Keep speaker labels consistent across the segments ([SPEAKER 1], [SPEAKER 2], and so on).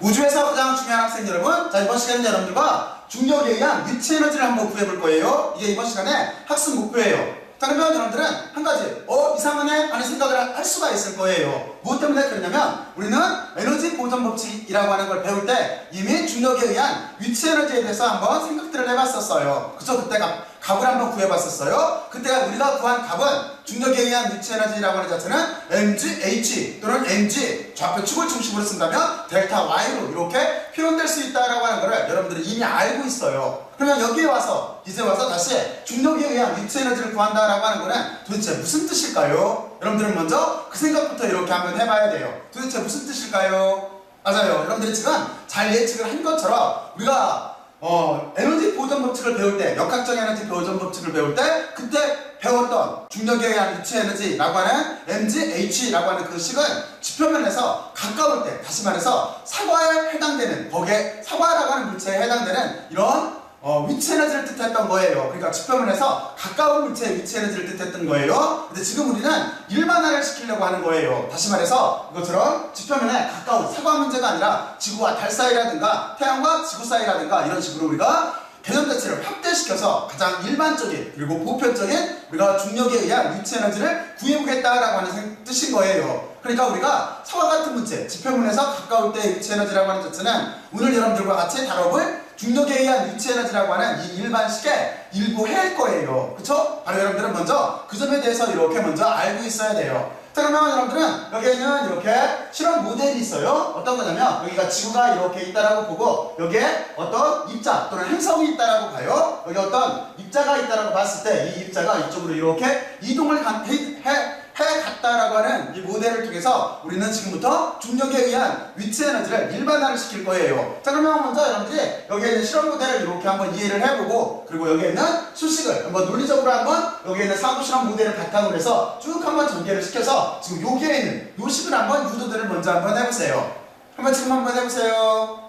[SPEAKER 1] 우주에서 가장 중요한 학생 여러분, 자 이번 시간에 여러분들과 중력에 의한 위치 에너지를 한번 구해볼 거예요. 이게 이번 시간에 학습 목표예요. 자 그러면 여러분들은 한 가지 이상하네 하는 생각을 할 수가 있을 거예요. 무엇 때문에 그러냐면 우리는 에너지 보존 법칙이라고 하는 걸 배울 때 이미 중력에 의한 위치 에너지에 대해서 한번 생각들을 해봤었어요. 그쵸? 그때 값을 한번 구해봤었어요. 그때 우리가 구한 값은 중력에 의한 위치 에너지라고 하는 자체는 mgh 또는 mg 좌표축을 중심으로 쓴다면 델타 y로 이렇게 표현될 수 있다라고 하는 거를 여러분들이 이미 알고 있어요. 그러면 여기에 와서 이제 와서 다시 중력에 의한 위치 에너지를 구한다라고 하는 거는 도대체 무슨 뜻일까요? 여러분들은 먼저 그 생각부터 이렇게 한번 해봐야 돼요. 도대체 무슨 뜻일까요? 맞아요. 여러분들이 지금 잘 예측을 한 것처럼 우리가 에너지 보존 법칙을 배울 때, 역학적 에너지 보존 법칙을 배울 때 그때 배웠던 중력에 의한 위치 에너지라고 하는 mgh라고 하는 그 식은 지표면에서 가까울 때, 다시 말해서 사과에 해당되는, 거기에 사과라고 하는 물체에 해당되는 이런 위치 에너지를 뜻했던 거예요. 그러니까 지표면에서 가까운 물체의 위치 에너지를 뜻했던 거예요. 근데 지금 우리는 일반화를 시키려고 하는 거예요. 다시 말해서 이것처럼 지표면에 가까운 사과 문제가 아니라 지구와 달 사이라든가 태양과 지구 사이라든가 이런 식으로 우리가 개념 자체를 확대시켜서 가장 일반적인 그리고 보편적인 우리가 중력에 의한 위치 에너지를 구해보겠다라고 하는 뜻인 거예요. 그러니까 우리가 사과 같은 문체, 지표면에서 가까울 때의 위치 에너지라고 하는 자체는 오늘 여러분들과 같이 다뤄볼 중력에 의한 위치 에너지라고 하는 이 일반식의 일부 해일 거예요. 그쵸? 바로 여러분들은 먼저 그 점에 대해서 이렇게 먼저 알고 있어야 돼요. 자 그러면 여러분들은 여기에는 이렇게 실험 모델이 있어요. 어떤 거냐면 여기가 지구가 이렇게 있다라고 보고 여기에 어떤 입자 또는 행성이 있다라고 봐요. 여기 어떤 입자가 있다라고 봤을 때 이 입자가 이쪽으로 이렇게 이동을 해갔다라고 하는 이 모델을 통해서 우리는 지금부터 중력에 의한 위치 에너지를 일반화를 시킬 거예요. 자 그러면 먼저 여러분들이 여기에 있는 실험 모델을 이렇게 한번 이해를 해보고 그리고 여기에 있는 수식을 한번 논리적으로 한번 여기에 있는 사고 실험 모델을 바탕으로 해서 쭉 한번 전개를 시켜서 지금 여기에 있는 요 식을 한번 유도들을 먼저 한번 해보세요. 지금 한번 해보세요.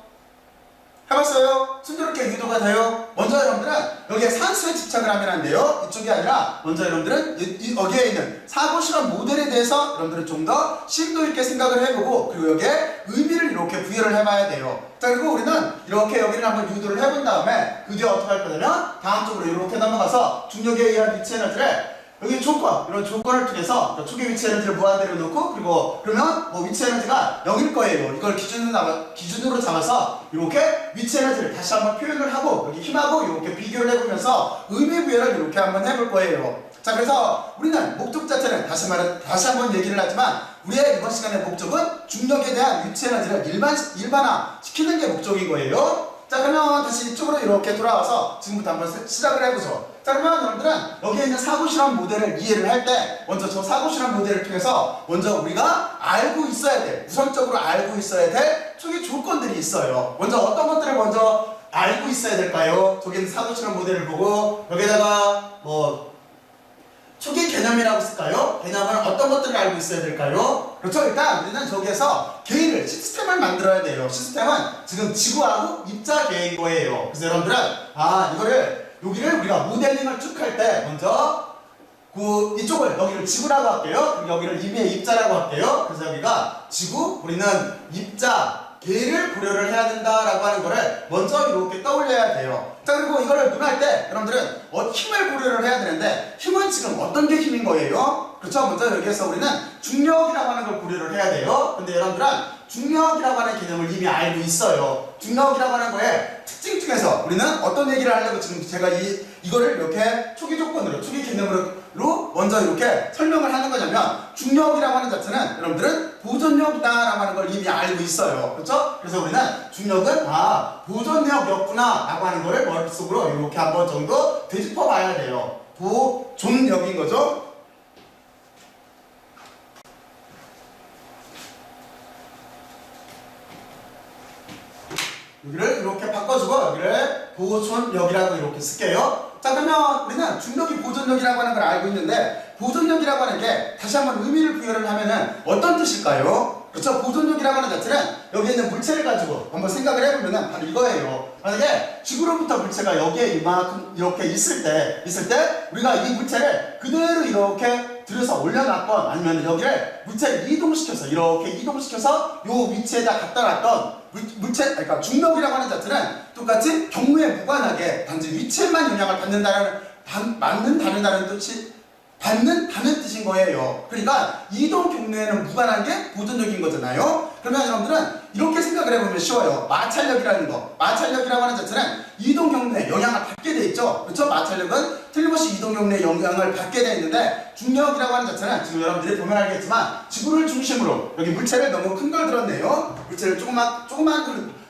[SPEAKER 1] 해봤어요? 순조롭게 유도가 돼요? 먼저 여러분들은 여기에 산수에 집착을 하면 안 돼요. 이쪽이 아니라 먼저 여러분들은 여기에 있는 사고 실험 모델에 대해서 여러분들은 좀 더 심도 있게 생각을 해보고 그리고 여기에 의미를 이렇게 부여를 해봐야 돼요. 자 그리고 우리는 이렇게 여기를 한번 유도를 해본 다음에 그 뒤에 어떻게 할 거냐면 다음 쪽으로 이렇게 넘어가서 중력에 의한 위치 에너지를 여기 조건, 이런 조건을 통해서 초기 위치 에너지를 무한대로 놓고 그리고 그러면 위치 에너지가 0일 거예요. 이걸 기준으로 잡아서 이렇게 위치 에너지를 다시 한번 표현을 하고 여기 힘하고 이렇게 비교를 해보면서 의미 부여를 이렇게 한번 해볼 거예요. 자 그래서 우리는 목적 자체는 다시 한번 얘기를 하지만 우리의 이번 시간의 목적은 중력에 대한 위치 에너지를 일반화 시키는 게 목적인 거예요. 자 그러면 다시 이쪽으로 이렇게 돌아와서 지금부터 한번 시작을 해보죠. 자 그러면 여러분들은 여기에 있는 사고실험 모델을 이해를 할 때 먼저 저 사고실험 모델을 통해서 먼저 우리가 알고 있어야 돼, 우선적으로 알고 있어야 될 초기 조건들이 있어요. 먼저 어떤 것들을 먼저 알고 있어야 될까요? 저기 있는 사고실험 모델을 보고 여기다가 초기 개념이라고 쓸까요? 개념은 어떤 것들을 알고 있어야 될까요? 그렇죠. 일단 우리는 저기에서 개인을, 시스템을 만들어야 돼요. 시스템은 지금 지구하고 입자 개인 거예요. 그래서 여러분들은 여기를 우리가 모델링을 쭉 할 때 먼저 이쪽을 여기를 지구라고 할게요. 그리고 여기를 임의의 입자라고 할게요. 그래서 여기가 지구, 우리는 입자 개를 고려를 해야 된다라고 하는 거를 먼저 이렇게 떠올려야 돼요. 자 그리고 이거를 논할 때 여러분들은 힘을 고려를 해야 되는데 힘은 지금 어떤 게 힘인 거예요? 그렇죠? 먼저 여기에서 우리는 중력이라고 하는 걸 고려를 해야 돼요. 근데 여러분들은 중력이라고 하는 개념을 이미 알고 있어요. 중력이라고 하는 거에 특징 중에서 우리는 어떤 얘기를 하려고 지금 제가 이거를 이렇게 초기 조건으로, 초기 개념으로 먼저 이렇게 설명을 하는 거냐면 중력이라고 하는 자체는 여러분들은 보존력이다라고 하는 걸 이미 알고 있어요. 그렇죠? 그래서 우리는 중력은 보존력이었구나 라고 하는 거를 머릿속으로 이렇게 한번 정도 되짚어 봐야 돼요. 보존력인 거죠. 여기를 이렇게 바꿔주고 여기를 보존력이라고 이렇게 쓸게요. 자 그러면 우리는 중력이 보존력이라고 하는 걸 알고 있는데 보존력이라고 하는 게 다시 한번 의미를 부여를 하면은 어떤 뜻일까요? 그렇죠? 보존력이라고 하는 자체는 여기 있는 물체를 가지고 한번 생각을 해보면은 바로 이거예요. 만약에 지구로부터 물체가 여기에 이만큼 이렇게 있을 때 우리가 이 물체를 그대로 이렇게 들여서 올려놨건 아니면 여기를 물체를 이동시켜서 이렇게 이동시켜서 요 위치에다 갖다 놨던 물체, 그러니까 중력이라고 하는 자체는 똑같이 경로에 무관하게 단지 위치에만 영향을 받는다는 뜻인 거예요. 그러니까 이동 경로에는 무관한 게 보존력인 거잖아요. 그러면 여러분들은 이렇게 생각을 해보면 쉬워요. 마찰력이라는 거, 마찰력이라고 하는 자체는 이동 경로에 영향을 받게 돼 있죠. 그렇죠? 마찰력은 틀림없이 이동 경로에 영향을 받게 돼 있는데, 중력이라고 하는 자체는 지금 여러분들이 보면 알겠지만 지구를 중심으로, 여기 물체를 너무 큰 걸 들었네요. 물체를 조그만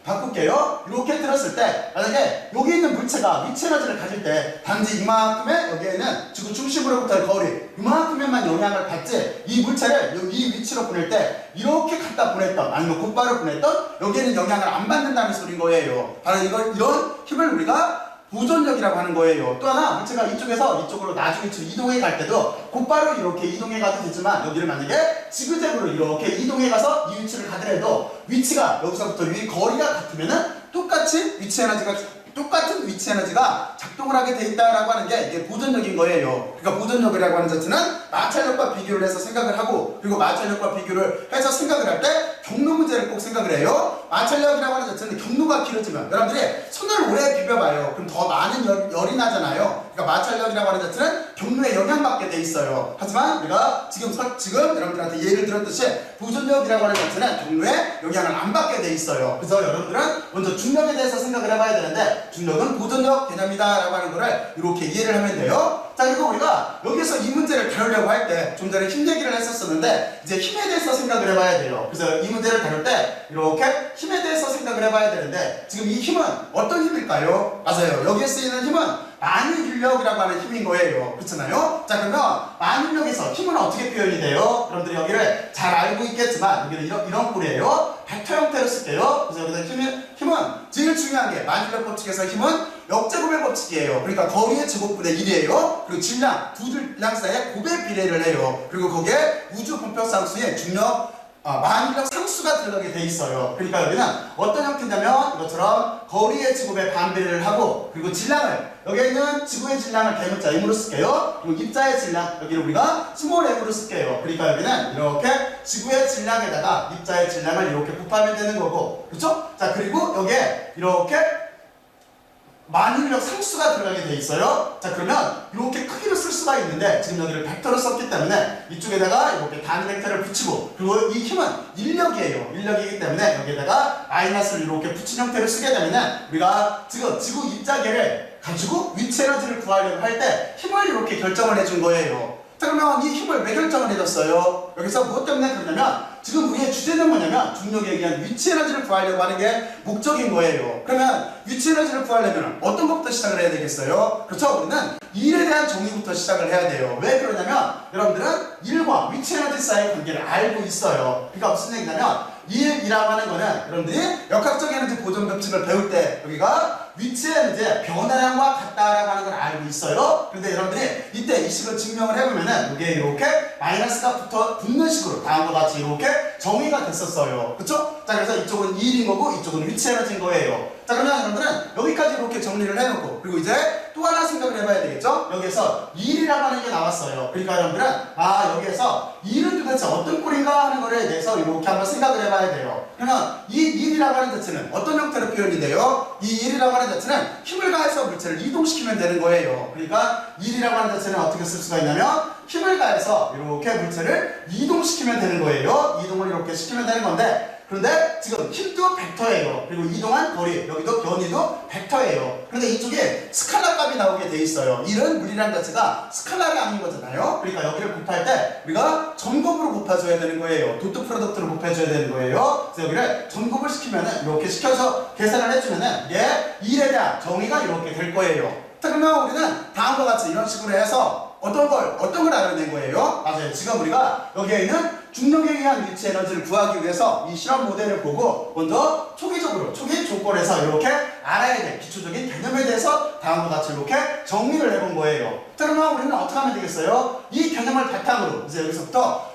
[SPEAKER 1] 바꿀게요. 이렇게 들었을 때 만약에 여기 있는 물체가 위치 에너지를 가질 때 단지 이만큼의, 여기에는 지구 중심으로부터의 거리 이만큼에만 영향을 받지, 이 물체를 이 위치로 보낼 때 이렇게 갖다 보냈던 아니면 곧바로 보냈던 여기에는 영향을 안 받는다는 소린 거예요. 바로 이런 힘을 우리가 보존력이라고 하는 거예요. 또 하나, 물체가 이쪽에서 이쪽으로 나중에 이동해 갈 때도 곧바로 이렇게 이동해 가도 되지만, 여기를 만약에 지그재그로 이렇게 이동해 가서 이 위치를 가더라도 위치가 여기서부터 이 거리가 같으면은 똑같은 위치 에너지가 작동을 하게 돼 있다라고 하는 게 이게 보존력인 거예요. 그러니까 보존력이라고 하는 자체는 마찰력과 비교를 해서 생각을 하고, 그리고 마찰력과 비교를 해서 생각을 할 때 경로 문제를 꼭 생각을 해요. 마찰력이라고 하는 자체는 경로가 길어지면, 여러분들이 손을 오래 비벼봐요. 그럼 더 많은 열이 나잖아요. 그러니까 마찰력이라고 하는 자체는 경로에 영향받게 돼 있어요. 하지만 우리가 지금 여러분들한테 예를 들었듯이 보존력이라고 하는 자체는 경로에 영향을 안 받게 돼 있어요. 그래서 여러분들은 먼저 중력에 대해서 생각을 해봐야 되는데, 중력은 보존력 개념이다 라고 하는 거를 이렇게 이해를 하면 돼요. 자, 그리고 우리가 여기서 이 문제를 다루려고 할 때 좀 전에 힘 얘기를 했었는데, 이제 힘에 대해서 생각을 해봐야 돼요. 그래서 이 문제를 다룰 때 이렇게 힘에 대해서 생각을 해봐야 되는데, 지금 이 힘은 어떤 힘일까요? 맞아요. 여기에 쓰이는 힘은 만유인력이라고 하는 힘인 거예요. 그렇잖아요? 자, 그러면 만유인력에서 힘은 어떻게 표현이 돼요? 여러분들이 여기를 잘 알고 있겠지만, 여기는 이런 꼴이에요. 벡터 형태로 쓸게요. 그래서 여기서 힘은 제일 중요한 게, 만유인력 법칙에서 힘은 역제곱의 법칙이에요. 그러니까 거리의 제곱분의 1이에요. 그리고 질량, 두 질량 사이에 곱의 비례를 해요. 그리고 거기에 우주 본평상수의 중력, 만유인력 상수가 들어가게 돼 있어요. 그러니까 여기는 어떤 형태냐면 이것처럼 거리의 제곱에 반비례를 하고, 그리고 질량을, 여기에 있는 지구의 질량을 대문자 m으로 쓸게요. 그리고 입자의 질량, 여기를 우리가 스몰 m으로 쓸게요. 그러니까 여기는 이렇게 지구의 질량에다가 입자의 질량을 이렇게 곱하면 되는 거고, 그렇죠? 자, 그리고 여기에 이렇게 만유인력 상수가 들어가게 돼 있어요. 자, 그러면 이렇게 크기로 쓸 수가 있는데, 지금 여기를 벡터로 썼기 때문에 이쪽에다가 이렇게 단위 벡터를 붙이고, 그리고 이 힘은 인력이에요. 인력이기 때문에 여기에다가 마이너스를 이렇게 붙인 형태로 쓰게 되면은, 우리가 지금 지구 입자계를 가지고 위치 에너지를 구하려고 할 때 힘을 이렇게 결정을 해준 거예요. 자, 그러면 이 힘을 왜 결정을 해줬어요? 여기서 무엇 때문에 그러냐면, 지금 우리의 주제는 뭐냐면 중력에 의한 위치 에너지를 구하려고 하는 게 목적인 거예요. 그러면 위치 에너지를 구하려면 어떤 것부터 시작을 해야 되겠어요? 그렇죠? 우리는 일에 대한 정의부터 시작을 해야 돼요. 왜 그러냐면, 여러분들은 일과 위치 에너지 사이의 관계를 알고 있어요. 그러니까 무슨 얘기냐면, 일이라고 하는 거는 여러분들이 역학적 에너지 보존 법칙을 배울 때 여기가 위치 에너지의 변화량과 같다라고 하는 걸 알고 있어요. 그런데 여러분들이 이때 이 식을 증명을 해보면은 여기에 이렇게 마이너스가 붙는 식으로 다음과 같이 이렇게 정의가 됐었어요. 그쵸? 자, 그래서 이쪽은 2일인 거고 이쪽은 위치 에너지인 거예요. 자, 그러면 여러분들은 여기까지 이렇게 정리를 해놓고, 그리고 이제 또 하나 생각을 해봐야 되겠죠? 여기에서 2일이라고 하는 게 나왔어요. 그러니까 여러분들은 여기에서 2일은 도대체 어떤 꼴인가 하는 거에 대해서 이렇게 한번 생각을 해봐야 돼요. 그러면 이 1이라고 하는 자체는 어떤 형태로 표현이 돼요? 이 1이라고 하는 자체는 힘을 가해서 물체를 이동시키면 되는 거예요. 그러니까 1이라고 하는 자체는 어떻게 쓸 수가 있냐면, 힘을 가해서 이렇게 물체를 이동시키면 되는 거예요. 이동을 이렇게 시키면 되는 건데, 그런데 지금 힘도 벡터예요. 그리고 이동한 거리, 여기도 변이도 벡터예요. 그런데 이쪽에 스칼라 값이 나오게 돼 있어요. 이런 물이라는 자체가 스칼라가 아닌 거잖아요. 그러니까 여기를 곱할 때 우리가 점곱으로 곱해줘야 되는 거예요. 도트 프로덕트로 곱해줘야 되는 거예요. 그래서 여기를 점곱을 시키면은, 이렇게 시켜서 계산을 해주면은 이게 1에 대한 정의가 이렇게 될 거예요. 자, 그러면 우리는 다음과 같이 이런 식으로 해서 어떤 걸 알아낸 거예요? 맞아요. 지금 우리가 여기에 있는 중력에 의한 위치 에너지를 구하기 위해서 이 실험 모델을 보고 먼저 초기 조건에서 이렇게 알아야 될 기초적인 개념에 대해서 다음과 같이 이렇게 정리를 해본 거예요. 자, 그러면 우리는 어떻게 하면 되겠어요? 이 개념을 바탕으로 이제 여기서부터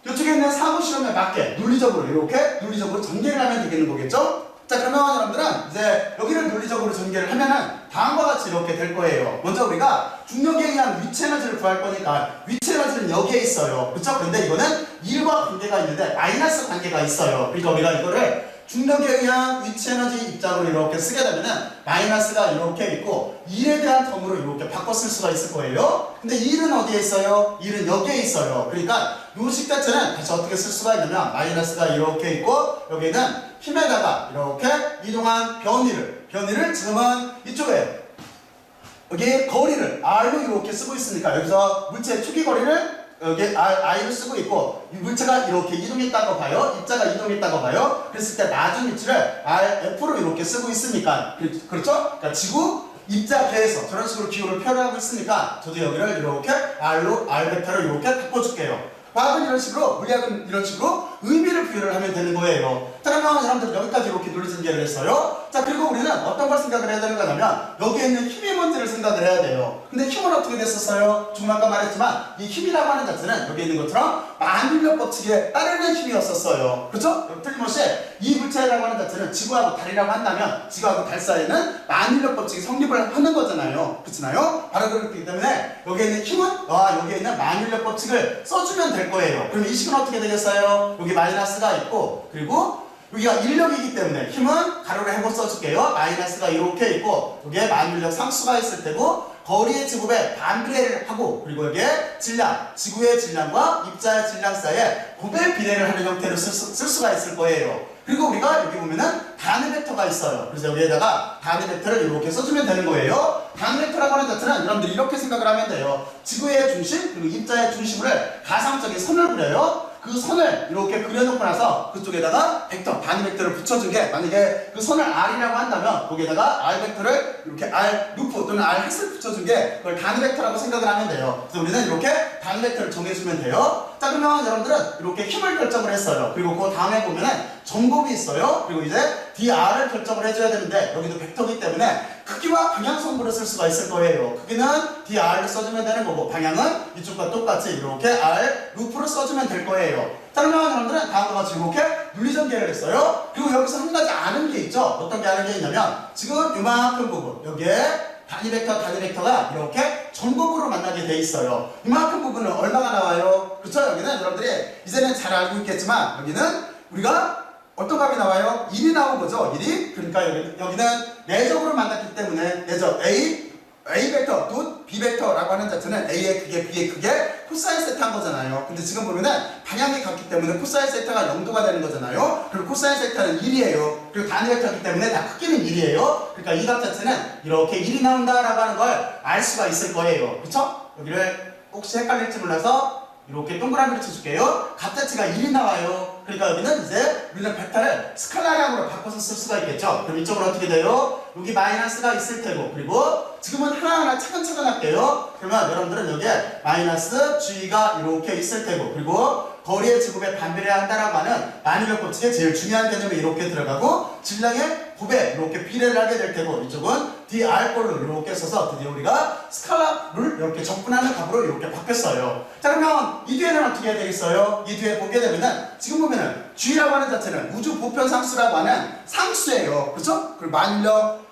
[SPEAKER 1] 이쪽에 있는 사고 실험에 맞게 논리적으로 전개를 하면 되겠는 거겠죠? 자, 그러면 여러분들은 이제 여기를 논리적으로 전개를 하면은 다음과 같이 이렇게 될 거예요. 먼저 우리가 중력에 의한 위치 에너지를 구할 거니까 위치 에너지는 여기에 있어요. 그렇죠? 근데 이거는 1과 관계가 있는데 마이너스 관계가 있어요. 그러니까 우리가 이거를 중력에 의한 위치 에너지 입장으로 이렇게 쓰게 되면은 마이너스가 이렇게 있고 1에 대한 텀으로 이렇게 바꿔 쓸 수가 있을 거예요. 근데 1은 어디에 있어요? 1은 여기에 있어요. 그러니까 요 식 자체는 다시 어떻게 쓸 수가 있냐면 마이너스가 이렇게 있고 여기는 힘에다가 이렇게 이동한 변위를 지금은 이쪽에 여기 거리를 R로 이렇게 쓰고 있으니까 여기서 물체의 투기 거리를 여기 I를 쓰고 있고 이 물체가 이렇게 이동했다고 봐요. 입자가 이동했다고 봐요. 그랬을 때 나중 위치를 RF로 이렇게 쓰고 있으니까 그렇죠? 그러니까 지구 입자 계에서 저런 식으로 기호를 표현하고 있으니까 저도 여기를 이렇게 R로 R 벡터로 이렇게 바꿔줄게요. 과학은 이런 식으로, 물리학은 이런 식으로 의미를 부여를 하면 되는 거예요. 자, 그러면 사람들은 여기까지 이렇게 논리 전개를 했어요. 자, 그리고 우리는 어떤 걸 생각을 해야 되는 거냐면 여기에 있는 힘의 문제를 생각을 해야 돼요. 근데 힘은 어떻게 됐었어요? 지금 아까 말했지만 이 힘이라고 하는 자체는 여기 있는 것처럼 만율력 법칙에 따르는 힘이었었어요. 그렇죠? 틀림없이 이 물체라고 하는 자체는 지구하고 달이라고 한다면 지구하고 달 사이에는 만율력 법칙이 성립을 하는 거잖아요. 그렇잖아요? 바로 그렇기 때문에 여기에 있는 힘은 여기에 있는 만율력 법칙을 써주면 될 거예요. 그럼 이 식은 어떻게 되겠어요? 여기 마이너스가 있고 그리고 여기가 인력이기 때문에 힘은 가로로 해고 써줄게요. 마이너스가 이렇게 있고 여기에 만율력 상수가 있을 테고 거리의 제곱에 반비례를 하고 그리고 여기에 질량, 지구의 질량과 입자의 질량 사이에 곱의 비례를 하는 형태로 쓸 수가 있을 거예요. 그리고 우리가 여기 보면은 단위 벡터가 있어요. 그래서 여기에다가 단위 벡터를 이렇게 써주면 되는 거예요. 단위 벡터라고 하는 자체는 여러분들이 이렇게 생각을 하면 돼요. 지구의 중심 그리고 입자의 중심을 가상적인 선을 그려요. 그 선을 이렇게 그려놓고 나서 그쪽에다가 벡터, 단위 벡터를 붙여준 게 만약에 그 선을 R이라고 한다면 거기에다가 R 벡터를 이렇게 R 루프 또는 R 햇을 붙여준 게 그걸 단위 벡터라고 생각을 하면 돼요. 그래서 우리는 이렇게 단위 벡터를 정해주면 돼요. 자, 그러면 여러분들은 이렇게 힘을 결정을 했어요. 그리고 그 다음에 보면은 전곱이 있어요. 그리고 이제 DR을 결정을 해줘야 되는데 여기도 벡터이기 때문에 크기와 방향 성분을 쓸 수가 있을 거예요. 크기는 DR을 써주면 되는 거고 방향은 이쪽과 똑같이 이렇게 R 루프를 써주면 될 거예요. 자, 그러면 여러분들은 다음과 같이 이렇게 물리전개를 했어요. 그리고 여기서 한 가지 아는 게 있죠. 어떤 게 아는 게 있냐면 지금 이만큼 부분 여기에 단위 벡터가 이렇게 전곱으로 만나게 돼 있어요. 이만큼 부분은 얼마가 나와요? 그렇죠? 여기는 여러분들이 이제는 잘 알고 있겠지만 여기는 우리가 어떤 값이 나와요? 1이 나온 거죠. 1이. 그러니까 여기는 내적으로 만났기 때문에 내적 A 벡터 또 B 벡터라고 하는 자체는 A의 크게 B의 크게 코사인 세타 한 거잖아요. 근데 지금 보면은 방향이 같기 때문에 코사인 세타가 0도가 되는 거잖아요. 그리고 코사인 세타는 1이에요. 그리고 단위 벡터이기 때문에 다 크기는 1이에요. 그러니까 이 값 자체는 이렇게 1이 나온다라고 하는 걸 알 수가 있을 거예요. 그쵸? 여기를 혹시 헷갈릴지 몰라서 이렇게 동그라미를 쳐줄게요. 값 자체가 1이 나와요. 그러니까 여기는 이제 우리는 벡터를 스칼라량으로 바꿔서 쓸 수가 있겠죠. 그럼 이쪽으로 어떻게 돼요? 여기 마이너스가 있을 테고 그리고 지금은 하나하나 차근차근 할게요. 그러면 여러분들은 여기에 마이너스 G가 이렇게 있을 테고 그리고 거리의 제곱에 반비례 한다라고 하는 만유력 법칙의 제일 중요한 개념이 이렇게 들어가고 질량의 곱에 이렇게 비례를 하게 될 테고 이쪽은 DR꼴로 이렇게 써서 드디어 우리가 스칼라를 이렇게 접근하는 값으로 이렇게 바뀌었어요. 자, 그러면 이 뒤에는 어떻게 해야 되겠어요? 이 뒤에 보게 되면은 지금 보면은 G라고 하는 자체는 우주 보편 상수라고 하는 상수예요. 그렇죠? 그리고 만유력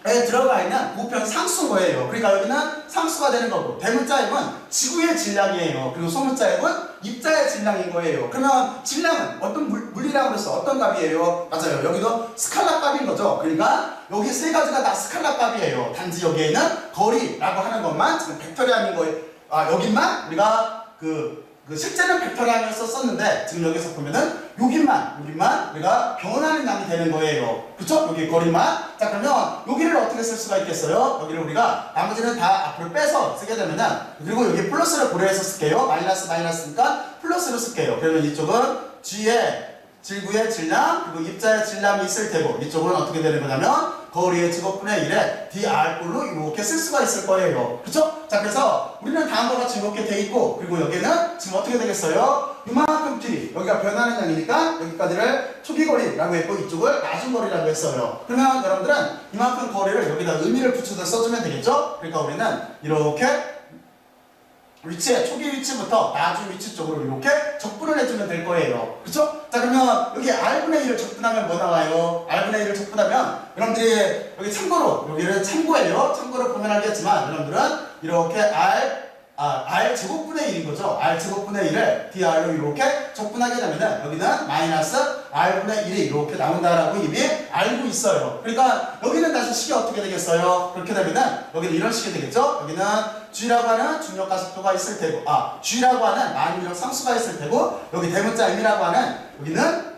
[SPEAKER 1] 에 들어가 있는 보편 상수인 거예요. 그러니까 여기는 상수가 되는 거고 대문자 M은 지구의 질량이에요. 그리고 소문자 M은 입자의 질량인 거예요. 그러면 질량은 어떤 물리라고 그랬어? 어떤 값이에요? 맞아요. 여기도 스칼라 값인 거죠. 그러니까 여기 세 가지가 다 스칼라 값이에요. 단지 여기에 있는 거리라고 하는 것만 지금 벡터리함인 거예요. 여기만 우리가 실제는 벡터리함을 썼는데 지금 여기서 보면은 여기만 우리가 변하는 양이 되는 거예요. 그쵸? 여기 거리만. 자, 그러면 여기를 어떻게 쓸 수가 있겠어요? 여기를 우리가 나머지는 다 앞으로 빼서 쓰게 되면은 그리고 여기 플러스를 고려해서 쓸게요. 마이너스니까 플러스로 쓸게요. 그러면 이쪽은 G의 지구의 질량 그리고 입자의 질량이 있을 테고 이쪽은 어떻게 되는 거냐면 거리의 제곱분의 1에 DR꼴로 이렇게 쓸 수가 있을 거예요. 그쵸? 자, 그래서 우리는 다음과 같이 이렇게 돼 있고 그리고 여기는 지금 어떻게 되겠어요? 이만큼 길이 여기가 변하는 양이니까 여기까지를 초기 거리라고 했고 이쪽을 나중 거리라고 했어요. 그러면 여러분들은 이만큼 거리를 여기다 의미를 붙여서 써주면 되겠죠? 그러니까 우리는 이렇게 위치에 초기 위치부터 나중 위치 쪽으로 이렇게 적분을 해주면 될 거예요. 그쵸? 자, 그러면 여기 R분의 1을 적분하면 뭐 나와요? R분의 1을 적분하면 여러분들이 여기 참고로, 여기를 참고예요. 참고로 보면 알겠지만 여러분들은 이렇게 R 제곱분의 1인 거죠. R 제곱분의 1을 DR로 이렇게 적분하게 되면은 여기는 마이너스 R분의 1이 이렇게 나온다라고 이미 알고 있어요. 그러니까 여기는 다시 식이 어떻게 되겠어요? 그렇게 되면은 여기는 이런 식이 되겠죠? 여기는 G라고 하는 중력가속도가 있을 테고, G라고 하는 만유력 상수가 있을 테고, 여기 대문자 M이라고 하는 여기는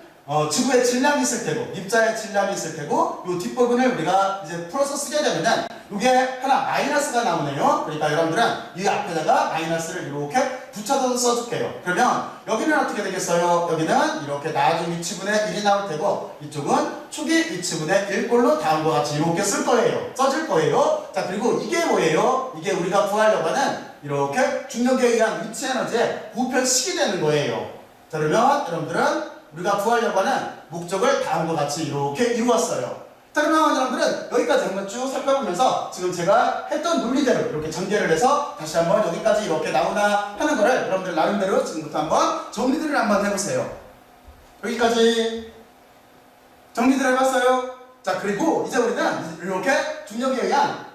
[SPEAKER 1] 지구의 질량이 있을 테고, 입자의 질량이 있을 테고, 이 뒷부분을 우리가 이제 풀어서 쓰게 되면은 이게 하나 마이너스가 나오네요. 그러니까 여러분들은 이 앞에다가 마이너스를 이렇게 붙여서 써줄게요. 그러면 여기는 어떻게 되겠어요? 여기는 이렇게 나중 위치분의 1이 나올 테고, 이쪽은 초기 위치분의 1꼴로 다음과 같이 이렇게 쓸 거예요. 써줄 거예요. 자, 그리고 이게 뭐예요? 이게 우리가 구하려고 하는 이렇게 중력에 의한 위치 에너지의 부편식이 되는 거예요. 자, 그러면 여러분들은 우리가 구하려고 하는 목적을 다음과 같이 이렇게 이루었어요. 자, 그러면 여러분들은 여기까지 한번 쭉 살펴보면서 지금 제가 했던 논리대로 이렇게 전개를 해서 다시 한번 여기까지 이렇게 나오나 하는 거를 여러분들 나름대로 지금부터 한번 정리들을 한번 해보세요. 여기까지 정리들 해봤어요? 자, 그리고 이제 우리는 이렇게 중력에 의한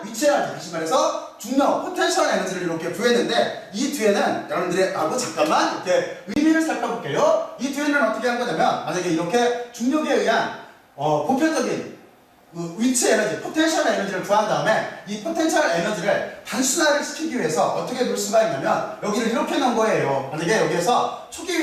[SPEAKER 1] 위치 에너지, 다시 말해서 중력, 포텐셜 에너지를 이렇게 구했는데, 이 뒤에는 여러분들이 잠깐만 이렇게 의미를 살펴볼게요. 이 뒤에는 어떻게 한 거냐면, 만약에 이렇게 중력에 의한 보편적인 위치 에너지, 포텐셜 에너지를 구한 다음에 이 포텐셜 에너지를 단순화를 시키기 위해서 어떻게 놓을 수가 있냐면 여기를 이렇게 놓은 거예요. 만약에 여기에서 초기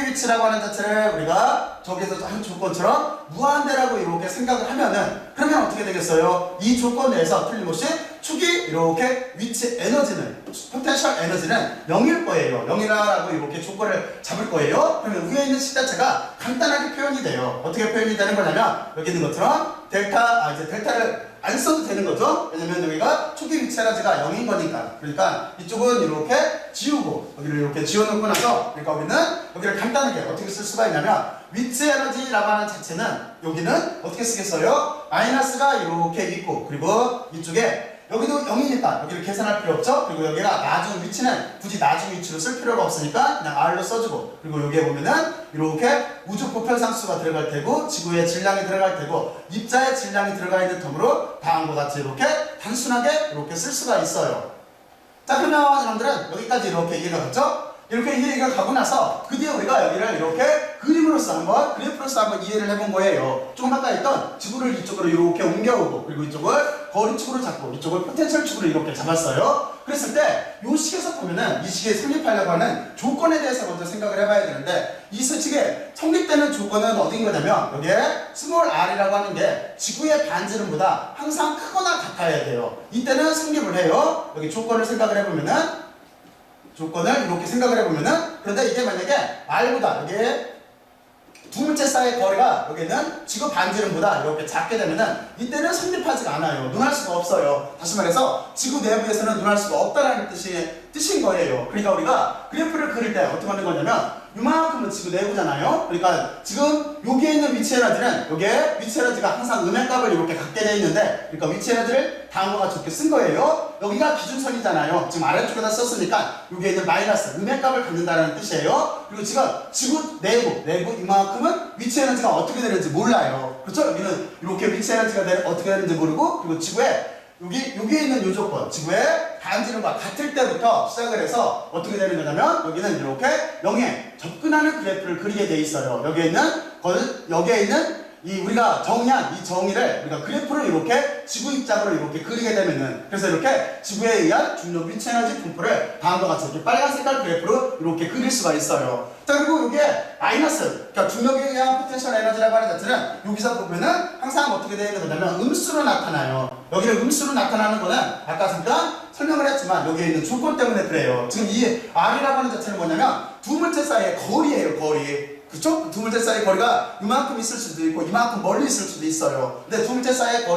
[SPEAKER 1] 위치라고 하는 자체를 우리가 저기에서 한 조건처럼 무한대라고 이렇게 생각을 하면은, 그러면 어떻게 되겠어요? 이 조건 내에서 틀림없이 초기 이렇게 위치 에너지는, 포텐셜 에너지는 0일 거예요. 0이라고 이렇게 조건을 잡을 거예요. 그러면 위에 있는 식 자체가 간단하게 표현이 돼요. 어떻게 표현이 되는 거냐면 여기 있는 것처럼 이제 델타를 안 써도 되는 거죠. 왜냐면 여기가 초기 위치 에너지가 0인 거니까. 그러니까 이쪽은 이렇게 지우고 여기를 이렇게 지워놓고 나서, 그러니까 우리는 여기를 간단하게 어떻게 쓸 수가 있냐면 위치 에너지라고 하는 자체는 여기는 어떻게 쓰겠어요? 마이너스가 이렇게 있고, 그리고 이쪽에 여기도 0이니까 여기를 계산할 필요 없죠? 그리고 여기가 나중 위치는 굳이 나중 위치로 쓸 필요가 없으니까 그냥 R로 써주고, 그리고 여기에 보면은 이렇게 우주 보편상수가 들어갈 테고, 지구의 질량이 들어갈 테고, 입자의 질량이 들어가 있는 텀으로 다음과 같이 이렇게 단순하게 이렇게 쓸 수가 있어요. 자, 그러면 여러분들은 여기까지 이렇게 이해가 갔죠? 이렇게 이해가 가고 나서 그 뒤에 우리가 여기를 이렇게 그림으로서 한번, 그래프로서 한번 이해를 해본 거예요. 조금 아까 했던 지구를 이쪽으로 이렇게 옮겨오고, 그리고 이쪽을 거리 축으로 잡고, 이쪽을 포텐셜 축으로 이렇게 잡았어요. 그랬을 때 이 식에서 보면은 이 식에 성립하려고 하는 조건에 대해서 먼저 생각을 해봐야 되는데, 이 식에 성립되는 조건은 어디인 거냐면 여기에 스몰 r이라고 하는 게 지구의 반지름보다 항상 크거나 같아야 돼요. 이때는 성립을 해요. 여기 조건을 생각을 해보면은, 조건을 이렇게 생각을 해보면은, 그런데 이게 만약에 r보다 여기에 두 물체 사이의 거리가 여기는 지구 반지름보다 이렇게 작게 되면은 이때는 성립하지가 않아요. 논할 수가 없어요. 다시 말해서 지구 내부에서는 논할 수가 없다라는 뜻인 거예요. 그러니까 우리가 그래프를 그릴 때 어떻게 하는 거냐면 이만큼은 지구 내부잖아요. 그러니까 지금 여기에 있는 위치 에너지는, 여기에 위치 에너지가 항상 음의 값을 이렇게 갖게 되어 있는데, 그러니까 위치 에너지를 다음과 같이 이렇게 쓴 거예요. 여기가 기준선이잖아요. 지금 아래쪽에다 썼으니까 여기에 있는 마이너스 음의 값을 갖는다는 뜻이에요. 그리고 지금 지구 내부 이만큼은 위치 에너지가 어떻게 되는지 몰라요. 그렇죠? 여기는 이렇게 위치 에너지가 어떻게 되는지 모르고, 그리고 지구에 여기에 있는 요 조건, 지구의 반지름과 같을 때부터 시작을 해서 어떻게 되는 거냐면 여기는 이렇게 0에 접근하는 그래프를 그리게 돼 있어요. 여기에 있는 이 우리가 정의한 이 정의를 우리가 그래프로 이렇게 지구 입장으로 이렇게 그리게 되면은, 그래서 이렇게 지구에 의한 중력 위치 에너지 분포를 다음과 같이 이렇게 빨간 색깔 그래프로 이렇게 그릴 수가 있어요. 자, 그리고 이게 마이너스, 그러니까 중력에 의한 포텐셜 에너지라고 하는 자체는 여기서 보면은 항상 어떻게 되는 거냐면 음수로 나타나요. 여기를 음수로 나타나는 거는 아까 잠깐 설명을 했지만 여기에 있는 조건 때문에 그래요. 지금 이 R이라고 하는 자체는 뭐냐면 두 물체 사이의 거리예요, 거리. 그쵸? 두 물체 사이의 거리가 이만큼 있을 수도 있고 이만큼 멀리 있을 수도 있어요. 근데 두 물체 사이의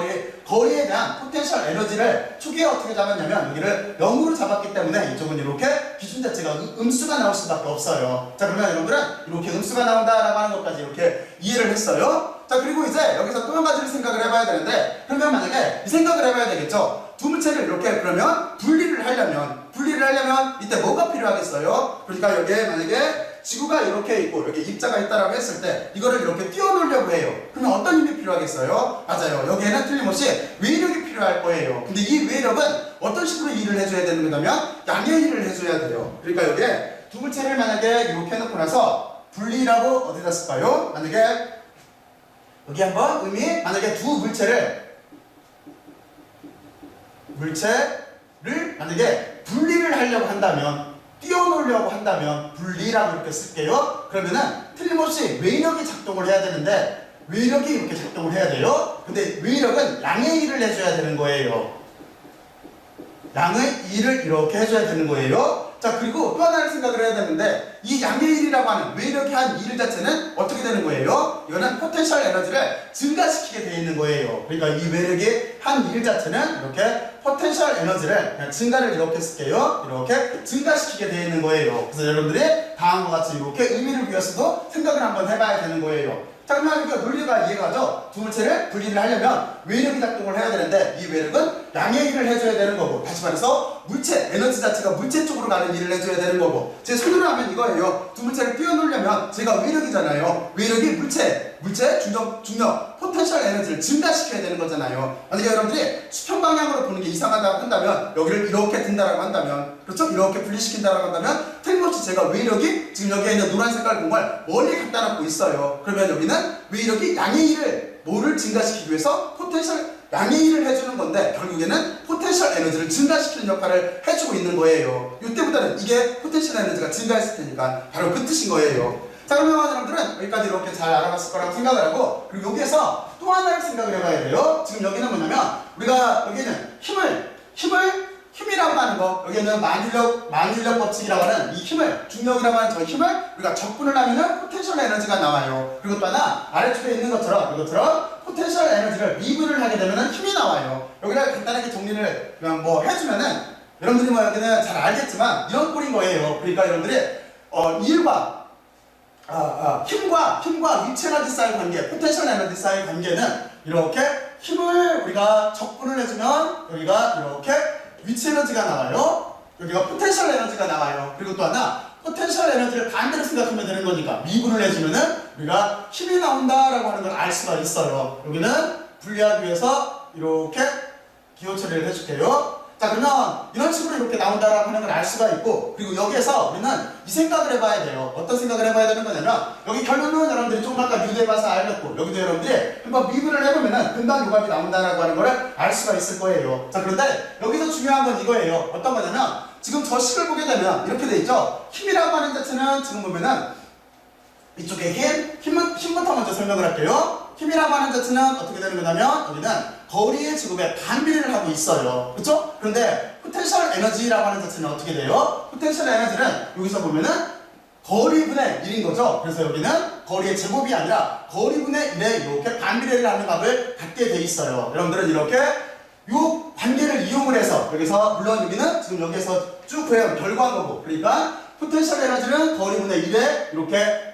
[SPEAKER 1] 거리에 대한 포텐셜 에너지를 초기에 어떻게 잡았냐면 여기를 0으로 잡았기 때문에 이쪽은 이렇게 기준 자체가 음수가 나올 수밖에 없어요. 자, 그러면 여러분들은 이렇게 음수가 나온다라고 하는 것까지 이렇게 이해를 했어요. 자, 그리고 이제 여기서 또 한 가지를 생각을 해봐야 되는데, 그러면 만약에 이 생각을 해봐야 되겠죠? 두 물체를 이렇게 그러면 분리를 하려면 이때 뭐가 필요하겠어요? 그러니까 여기에 만약에 지구가 이렇게 있고 여기 입자가 있다라고 했을 때 이거를 이렇게 띄워놓으려고 해요. 그러면 어떤 힘이 필요하겠어요? 맞아요. 여기에는 틀림없이 외력이 필요할 거예요. 근데 이 외력은 어떤 식으로 일을 해줘야 되는 거냐면 양의 일을 해줘야 돼요. 그러니까 여기에 두 물체를 만약에 이렇게 해놓고 나서 분리라고 어디다 쓸까요? 만약에 여기 한번 의미 만약에 두 물체를 만약에 분리를 하려고 한다면 띄워놓으려고 한다면 분리라고 이렇게 쓸게요. 그러면은 틀림없이 외력이 작동을 해야 되는데 외력이 이렇게 작동을 해야 돼요. 근데 외력은 양의 일을 해줘야 되는 거예요. 양의 일을 이렇게 해줘야 되는 거예요. 자, 그리고 또 하나를 생각을 해야 되는데 이 양의 일이라고 하는 외력이 한 일 자체는 어떻게 되는 거예요? 이거는 포텐셜 에너지를 증가시키게 되어 있는 거예요. 그러니까 이 외력이 한 일 자체는 이렇게 포텐셜 에너지를 그냥 증가를 이렇게 쓸게요. 이렇게 증가시키게 되어 있는 거예요. 그래서 여러분들이 다음과 같이 이렇게 의미를 위해서도 생각을 한번 해봐야 되는 거예요. 자, 그러면 이거 논리가 이해가 가죠? 두 물체를 분리를 하려면 외력이 작동을 해야 되는데 이 외력은 양의 일을 해줘야 되는 거고, 다시 말해서 물체, 에너지 자체가 물체 쪽으로 가는 일을 해줘야 되는 거고, 제 손으로 하면 이거예요. 두 물체를 띄워놓으려면 제가 외력이잖아요. 외력이 물체, 중력, 포텐셜 에너지를 증가시켜야 되는 거잖아요. 만약에 여러분들이 수평 방향으로 보는 게 이상하다고 한다면 여기를 이렇게 든다라고 한다면, 그렇죠? 이렇게 분리시킨다라고 한다면 틀림없이 제가 외력이 지금 여기에 있는 노란 색깔 공을 멀리 갖다 놓고 있어요. 그러면 여기는 외력이 양의 일을 뭐를 증가시키기 위해서 포텐셜 양의 일을 해주는 건데 결국에는 포텐셜 에너지를 증가시키는 역할을 해주고 있는 거예요. 이때보다는 이게 포텐셜 에너지가 증가했을 테니까 바로 그 뜻인 거예요. 자, 그러면 여러분들은 여기까지 이렇게 잘 알아봤을 거라고 생각을 하고, 그리고 여기에서 또 하나를 생각을 해봐야 돼요. 지금 여기는 뭐냐면 우리가 여기는 힘이라고 하는 거, 여기는 만유력 법칙이라고 하는 이 힘을, 중력이라고 하는 저 힘을 우리가 적분을 하면은 포텐셜 에너지가 나와요. 그리고 또 하나 아래쪽에 있는 것처럼 이것처럼 포텐셜 에너지를 미분을 하게 되면은 힘이 나와요. 여기를 간단하게 정리를 그냥 뭐 해주면은 여러분들이 뭐 여기는 잘 알겠지만 이런 꼴인 거예요. 그러니까 여러분들이 힘과 위치 에너지 사이 관계, 포텐셜 에너지 사이 관계는 이렇게 힘을 우리가 적분을 해주면 여기가 이렇게 위치 에너지가 나와요. 여기가 포텐셜 에너지가 나와요. 그리고 또 하나 포텐셜 에너지를 반대로 생각하면 되는 거니까 미분을 해주면은 우리가 힘이 나온다라고 하는 걸 알 수가 있어요. 여기는 분리하기 위해서 이렇게 기호 처리를 해줄게요. 자, 그러면 이런 식으로 이렇게 나온다라고 하는 걸 알 수가 있고, 그리고 여기에서 우리는 이 생각을 해봐야 돼요. 어떤 생각을 해봐야 되는 거냐면 여기 결론은 여러분들이 조금 아까 유대해봐서 알렸고, 여기도 여러분들이 한번 미분을 해보면은 금방 요값이 나온다라고 하는 거를 알 수가 있을 거예요. 자, 그런데 여기서 중요한 건 이거예요. 어떤 거냐면 지금 저 식을 보게 되면 이렇게 돼 있죠. 힘이라고 하는 자체는 지금 보면은 이쪽에 힘부터 먼저 설명을 할게요. 힘이라고 하는 자체는 어떻게 되는 거냐면 여기는 거리의 제곱에 반비례를 하고 있어요. 그렇죠? 그런데 포텐셜 에너지라고 하는 자체는 어떻게 돼요? 포텐셜 에너지는 여기서 보면은 거리분의 1인 거죠. 그래서 여기는 거리의 제곱이 아니라 거리분의 1에 이렇게 반비례를 하는 값을 갖게 돼 있어요. 여러분들은 이렇게 이 관계를 이용을 해서 여기서 물론 여기는 지금 여기에서 쭉 구해온 결과인 거고, 그러니까 포텐셜 에너지는 거리분의 1에 이렇게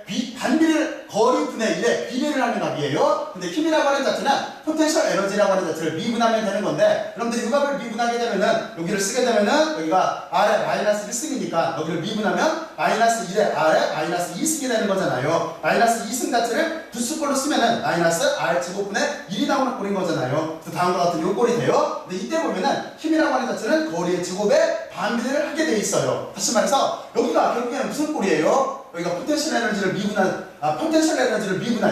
[SPEAKER 1] 거리분의 1에 비례를 하는 값이에요. 근데 힘이라고 하는 자체는 포텐셜 에너지라고 하는 자체를 미분하면 되는 건데, 여러분들이 이 값을 미분하게 되면은 여기를 쓰게 되면은 여기가 R에 마이너스 1승이니까 여기를 미분하면 마이너스 1에 R에 마이너스 2승이 되는 거잖아요. 마이너스 2승 자체를 부수꼴로 쓰면은 마이너스 R 제곱분의 1이 나오는 꼴인 거잖아요. 그래서 다음과 같은 요 꼴이 돼요. 근데 이때 보면은 힘이라고 하는 자체는 거리의 제곱에 반비례를 하게 돼 있어요. 다시 말해서 여기가 결국에는 무슨 꼴이에요? 여기가 포텐셜 에너지를 미분한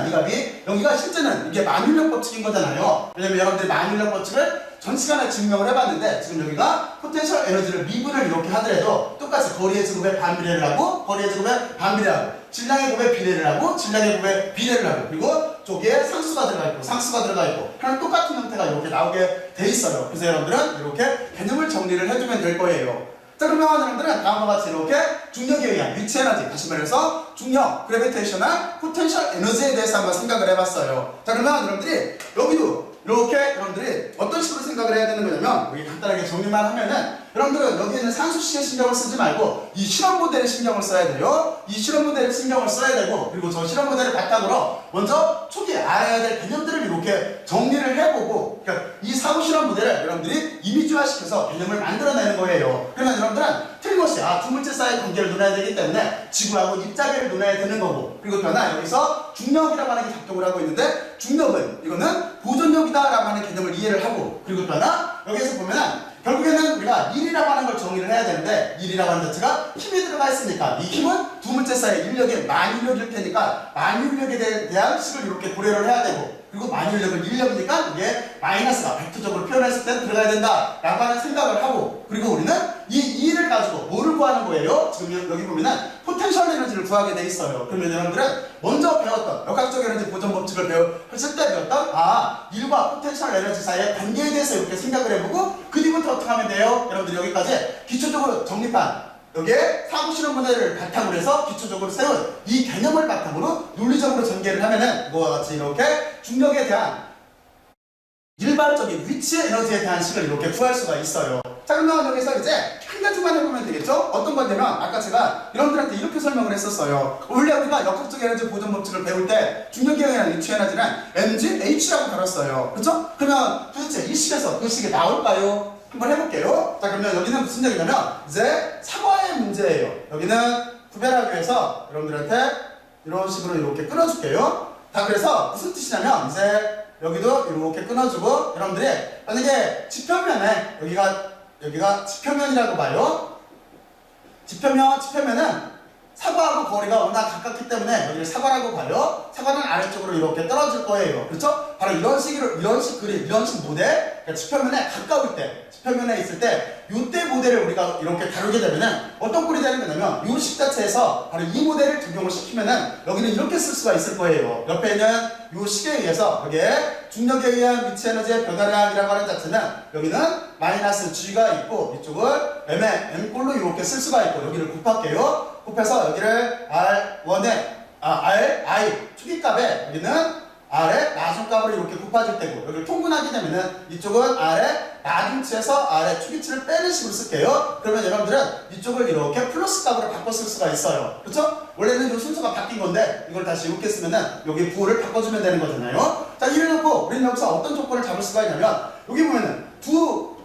[SPEAKER 1] 이 값이 여기가 실제는 이게 만유력 법칙인 거잖아요. 왜냐면 여러분들이 만유력 법칙을 전 시간에 증명을 해봤는데 지금 여기가 포텐셜 에너지를 미분을 이렇게 하더라도 똑같이 거리의 제곱에 반비례를 하고 거리의 제곱에 반비례를 하고 질량의 곱에 비례를 하고 질량의 곱에 비례를 하고 그리고 저기에 상수가 들어가 있고 상수가 들어가 있고 하는 똑같은 형태가 이렇게 나오게 돼 있어요. 그래서 여러분들은 이렇게 개념을 정리를 해주면 될 거예요. 자, 그러면 여러분들은 다음과 같이 이렇게 중력에 의한 위치 에너지, 다시 말해서 중력, 그래비테이셔널, 포텐셜 에너지에 대해서 한번 생각을 해봤어요. 자, 그러면 여러분들이 여기도 이렇게 여러분들이 어떤 식으로 생각을 해야 되는 거냐면 우리 간단하게 정리만 하면은 여러분들은 여기에는 산수식에 신경을 쓰지 말고 이 실험 모델에 신경을 써야 돼요. 이 실험 모델에 신경을 써야 되고 그리고 저 실험 모델을 바탕으로 먼저 초기에 알아야 될 개념들을 이렇게 정리를 해보고 그러니까 이 사고 실험 모델을 여러분들이 이미지화시켜서 개념을 만들어내는 거예요. 그러면 여러분들은 틀림없이 두 물질 사이의 관계를 논해야 되기 때문에 지구하고 입자계를 논해야 되는 거고 그리고 또 하나 여기서 중력이라고 하는 게 작동을 하고 있는데 중력은 이거는 보존력이다라고 하는 개념을 이해를 하고 그리고 또 하나 여기에서 보면은 결국에는 우리가 일이라고 하는 걸 정의를 해야 되는데 일이라고 하는 자체가 힘이 들어가 있으니까 이 힘은 두 물질 사이의 인력의 만유력일 테니까 만유력에 대한 식을 이렇게 고려를 해야 되고 그리고 만유력은 인력이니까 이게 마이너스가 벡터적으로 표현했을 때 들어가야 된다라고 하는 생각을 하고 그리고 우리는 이 일을 가지고 뭐를 구하는 거예요? 지금 여기 보면은 포텐셜 에너지를 구하게 돼 있어요. 그러면 여러분들은 먼저 배웠던 역학적 에너지 보존 법칙을 했을 때 배웠던 일과 포텐셜 에너지 사이의 관계에 대해서 이렇게 생각을 해보고 그 뒤부터 어떻게 하면 돼요? 여러분들이 여기까지 기초적으로 정립한 여기에 사고 실험 모델을 바탕으로 해서 기초적으로 세운 이 개념을 바탕으로 논리적으로 전개를 하면은 이거와 같이 이렇게 중력에 대한 일반적인 위치 에너지에 대한 식을 이렇게 구할 수가 있어요. 자, 그러면 여기서 이제 한 가지만 해보면 되겠죠? 어떤 건냐면 아까 제가 여러분들한테 이렇게 설명을 했었어요. 원래 우리가 역학적 에너지 보존 법칙을 배울 때 중력에 의한 위치 에너지는 mg, h라고 다뤘어요. 그렇죠? 그러면 도대체 이 식에서 그 식이 나올까요? 한번 해볼게요. 자, 그러면 여기는 무슨 얘기냐면 이제 사과의 문제예요. 여기는 구별하기 위해서 여러분들한테 이런 식으로 이렇게 끊어줄게요. 자, 그래서 무슨 뜻이냐면 이제 여기도 이렇게 끊어주고 여러분들이 만약에 지표면에 여기가 지표면이라고 봐요. 지표면은 사과하고 거리가 워낙 가깝기 때문에 여기를 사과라고 봐요. 사과는 아래쪽으로 이렇게 떨어질 거예요. 그렇죠? 바로 이런 식 그림, 이런 식 모델, 그러니까 지표면에 가까울 때, 지표면에 있을 때 이때 모델을 우리가 이렇게 다루게 되면은 어떤 꼴이 되는 거냐면 이 식 자체에서 바로 이 모델을 적용을 시키면은 여기는 이렇게 쓸 수가 있을 거예요. 옆에 있는 이 식에 의해서 여기에 중력에 의한 위치 에너지의 변화량이라고 하는 자체는 여기는 마이너스 g가 있고 이쪽을 m꼴로 이렇게 쓸 수가 있고 여기를 곱할게요. 곱해서 여기를 I 초기값에 여기는 R의 나중값으로 이렇게 곱해줄 때고 여기를 통분하게 되면은 이쪽은 R의 나중치에서 R의 초기치를 빼는 식으로 쓸게요. 그러면 여러분들은 이쪽을 이렇게 플러스 값으로 바꿔 쓸 수가 있어요. 그렇죠? 원래는 이 순서가 바뀐 건데 이걸 다시 이렇게 쓰면은 여기 부호를 바꿔주면 되는 거잖아요. 자, 이를 놓고 우리는 여기서 어떤 조건을 잡을 수가 있냐면 여기 보면은 두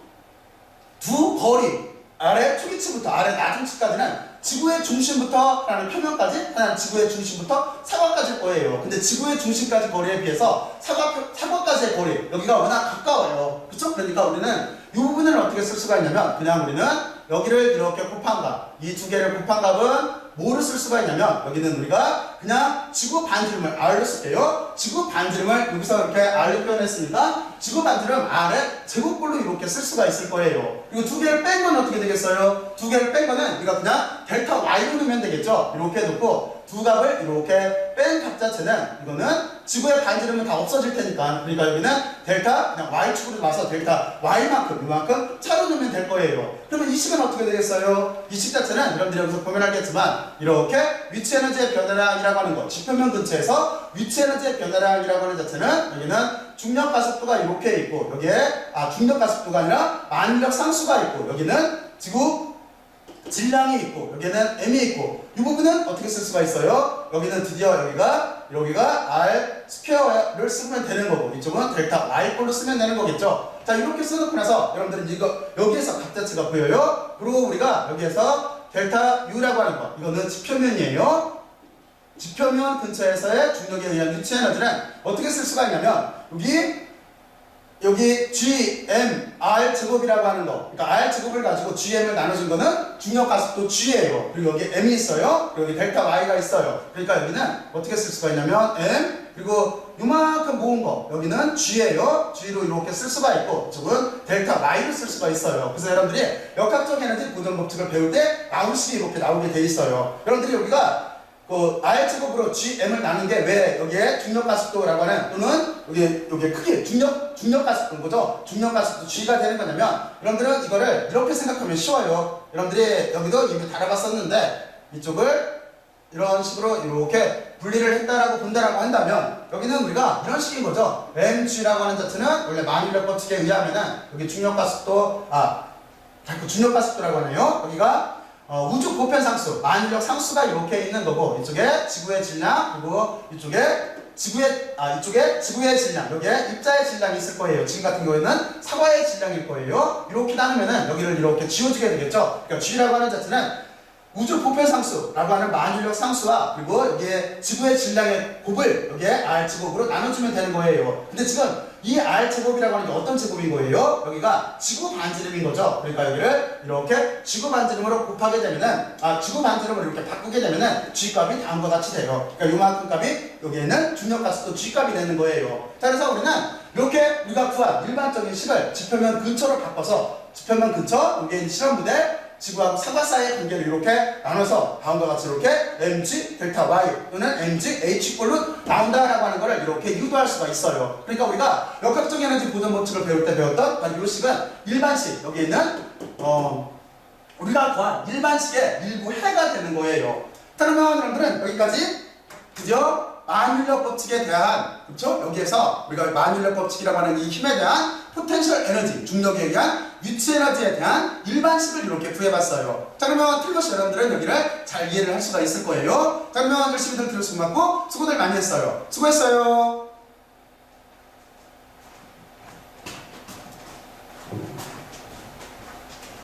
[SPEAKER 1] 거리 아래 초기치부터 아래 나중치까지는 지구의 중심부터 라는 표면까지 하나는 지구의 중심부터 사과까지일 거예요. 근데 지구의 중심까지 거리에 비해서 사과까지의 거리 여기가 워낙 가까워요. 그쵸? 그러니까 우리는 이 부분을 어떻게 쓸 수가 있냐면 그냥 우리는 여기를 이렇게 곱한 값 이 두 개를 곱한 값은 뭐를 쓸 수가 있냐면 여기는 우리가 그냥 지구 반지름을 R로 쓸게요. 지구 반지름을 여기서 이렇게 R로 표현했으니까 지구 반지름 R의 제곱꼴로 이렇게 쓸 수가 있을 거예요. 그리고 두 개를 뺀 건 어떻게 되겠어요? 두 개를 뺀 거는 우리가 그냥 델타 Y로 넣으면 되겠죠. 이렇게 놓고 두 값을 이렇게 뺀 값 자체는 이거는 지구의 반지름은 다 없어질 테니까 그러니까 여기는 델타 그냥 Y축으로 놔서 델타 Y만큼 이만큼 차로 넣으면 될 거예요. 그러면 이 식은 어떻게 되겠어요? 이 식 자체는 여러분들이 여기서 보면 알겠지만 이렇게 위치 에너지의 변화량이라고 하는 거 지표면 근처에서 위치 에너지의 변화량이라고 하는 자체는 여기는 중력 가속도가 이렇게 있고 여기에 중력 가속도가 아니라 만력 상수가 있고 여기는 지구 질량이 있고 여기는 m이 있고 이 부분은 어떻게 쓸 수가 있어요? 여기는 드디어 여기가 r 스퀘어를 쓰면 되는 거고 이쪽은 델타 y꼴로 쓰면 되는 거겠죠. 자, 이렇게 써놓고 나서 여러분들은 여기에서 값 자체가 보여요. 그리고 우리가 여기에서 델타 u라고 하는 거 이거는 지표면이에요. 지표면 근처에서의 중력에 의한 위치 에너지는 어떻게 쓸 수가 있냐면 여기 gm r 제곱이라고 하는 거 그러니까 r 제곱을 가지고 gm을 나눠준 거는 중력 가속도 g예요. 그리고 여기 m이 있어요. 그리고 여기 델타 y가 있어요. 그러니까 여기는 어떻게 쓸 수가 있냐면 m 그리고 요만큼 모은 거 여기는 g예요. g로 이렇게 쓸 수가 있고 이쪽은 델타 y를 쓸 수가 있어요. 그래서 여러분들이 역학적 에너지 보존 법칙을 배울 때 나울식이 이렇게 나오게 돼 있어요. 여러분들이 여기가 R제곱으로 GM을 나눈 게 왜 여기에 중력가속도라고 하는 또는 여기 크게 중력가속도인 거죠. 중력가속도 G가 되는 거냐면 여러분들은 이거를 이렇게 생각하면 쉬워요. 여러분들이 여기도 이미 달아봤었는데 이쪽을 이런 식으로 이렇게 분리를 했다라고 본다라고 한다면 여기는 우리가 이런 식인 거죠. mg라고 하는 자체는 원래 만인력 법칙에 의하면은 여기 중력가속도 자꾸 중력가속도라고 하네요. 여기가 우주 보편상수, 만인력 상수가 이렇게 있는 거고 이쪽에 지구의 질량 그리고 이쪽에 이쪽에 지구의 질량, 여기에 입자의 질량이 있을 거예요. 지금 같은 경우에는 사과의 질량일 거예요. 이렇게 나누면은 여기를 이렇게 쥐어주게 되겠죠. 그러니까 G라고 하는 자체는 우주 보편상수라고 하는 만인력 상수와 그리고 여기에 지구의 질량의 곱을 여기에 R제곱으로 나눠주면 되는 거예요. 근데 지금 이 R제곱이라고 하는 게 어떤 제곱인 거예요? 여기가 지구 반지름인 거죠. 그러니까 여기를 이렇게 지구 반지름으로 곱하게 되면은 지구 반지름으로 이렇게 바꾸게 되면은 G값이 다음과 같이 돼요. 그러니까 요만큼 값이 여기에는 중력가속도 G값이 되는 거예요. 자, 그래서 우리는 이렇게 우리가 구한 일반적인 식을 지표면 근처로 바꿔서 지표면 근처 여기에 있는 실험부대 지구하고 사과 사이의 관계를 이렇게 나눠서 다음과 같이 이렇게 mg 델타 y 또는 mg h 꼴로 나온다라고 하는 것을 이렇게 유도할 수가 있어요. 그러니까 우리가 역학적 에너지 보존 법칙을 배울 때 배웠던 바로 이 식은 일반식, 여기 있는 우리가 구한 일반식의 일부 해가 되는 거예요. 자, 그러면 여러분들은 여기까지 드디어 만인력 법칙에 대한, 그렇죠? 여기에서 우리가 만인력 법칙이라고 하는 이 힘에 대한 포텐셜 에너지, 중력에 의한 위치 에너지에 대한 일반식을 이렇게 구해봤어요. 자, 그러면 틀렸이 여러분들은 여기를 잘 이해를 할 수가 있을 거예요. 자, 그러면 열심히들 들었으면 맞고 수고들 많이 했어요. 수고했어요.